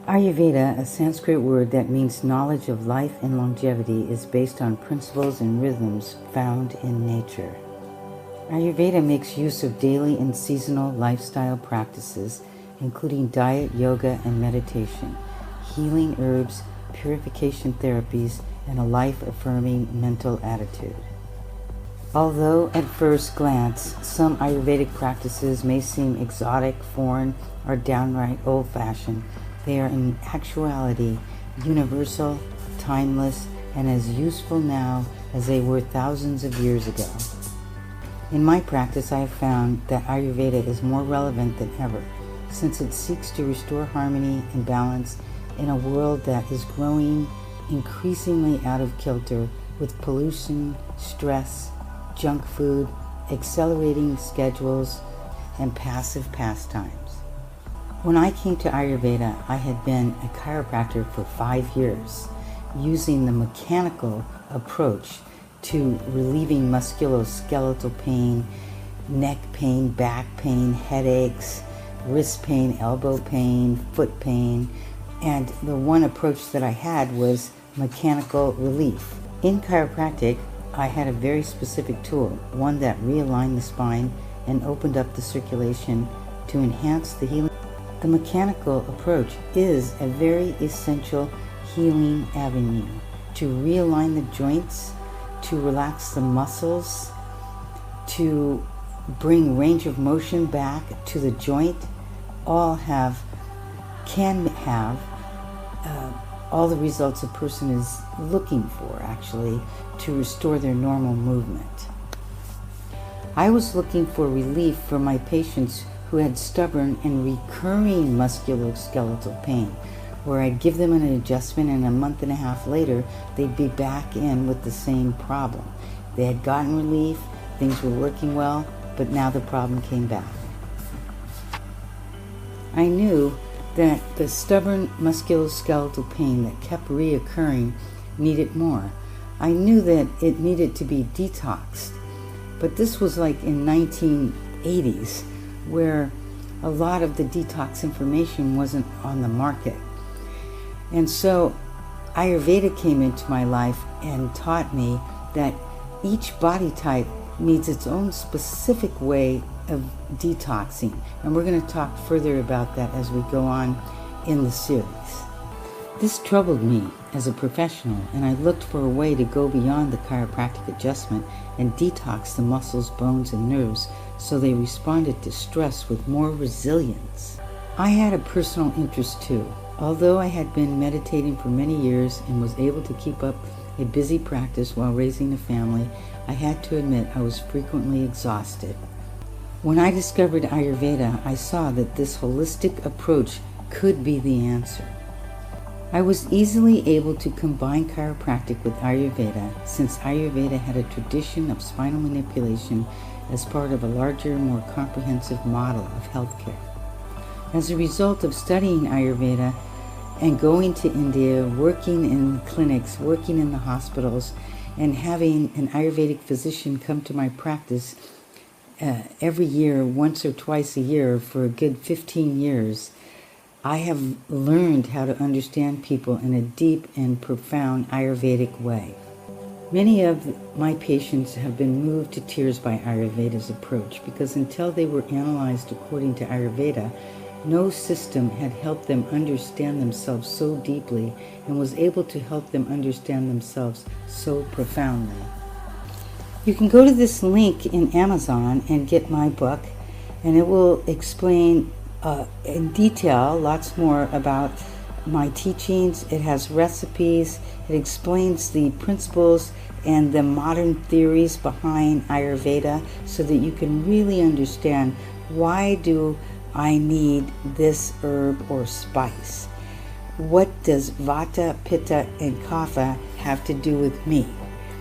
Ayurveda, a Sanskrit word that means knowledge of life and longevity, is based on principles and rhythms found in nature. Ayurveda makes use of daily and seasonal lifestyle practices, including diet, yoga, and meditation, healing herbs, purification therapies, and a life-affirming mental attitude. Although at first glance, some Ayurvedic practices may seem exotic, foreign, or downright old-fashioned, they are in actuality universal, timeless, and as useful now as they were thousands of years ago. In my practice, I have found that Ayurveda is more relevant than ever, since it seeks to restore harmony and balance in a world that is growing increasingly out of kilter with pollution, stress, junk food, accelerating schedules, and passive pastimes. When I came to Ayurveda, I had been a chiropractor for 5 years, using the mechanical approach to relieving musculoskeletal pain, neck pain, back pain, headaches, wrist pain, elbow pain, foot pain, and the one approach that I had was mechanical relief. In chiropractic, I had a very specific tool, one that realigned the spine and opened up the circulation to enhance the healing. The mechanical approach is a very essential healing avenue to realign the joints, to relax the muscles, to bring range of motion back to the joint. Can have all the results a person is looking for, actually, to restore their normal movement. I was looking for relief for my patients who had stubborn and recurring musculoskeletal pain, where I'd give them an adjustment and a month and a half later, they'd be back in with the same problem. They had gotten relief, things were working well, but now the problem came back. I knew that the stubborn musculoskeletal pain that kept reoccurring needed more. I knew that it needed to be detoxed, but this was like in 1980s, where a lot of the detox information wasn't on the market. And so Ayurveda came into my life and taught me that each body type needs its own specific way of detoxing. And we're going to talk further about that as we go on in the series. This troubled me as a professional, and I looked for a way to go beyond the chiropractic adjustment and detox the muscles, bones, and nerves so they responded to stress with more resilience. I had a personal interest too. Although I had been meditating for many years and was able to keep up a busy practice while raising a family, I had to admit I was frequently exhausted. When I discovered Ayurveda, I saw that this holistic approach could be the answer. I was easily able to combine chiropractic with Ayurveda, since Ayurveda had a tradition of spinal manipulation as part of a larger, more comprehensive model of healthcare. As a result of studying Ayurveda and going to India, working in clinics, working in the hospitals, and having an Ayurvedic physician come to my practice every year, once or twice a year for a good 15 years, I have learned how to understand people in a deep and profound Ayurvedic way. Many of my patients have been moved to tears by Ayurveda's approach because until they were analyzed according to Ayurveda, no system had helped them understand themselves so deeply and was able to help them understand themselves so profoundly. You can go to this link in Amazon and get my book, and it will explain in detail lots more about my teachings. It has recipes. It explains the principles and the modern theories behind Ayurveda so that you can really understand, why do I need this herb or spice? What does Vata, Pitta, and Kapha have to do with me?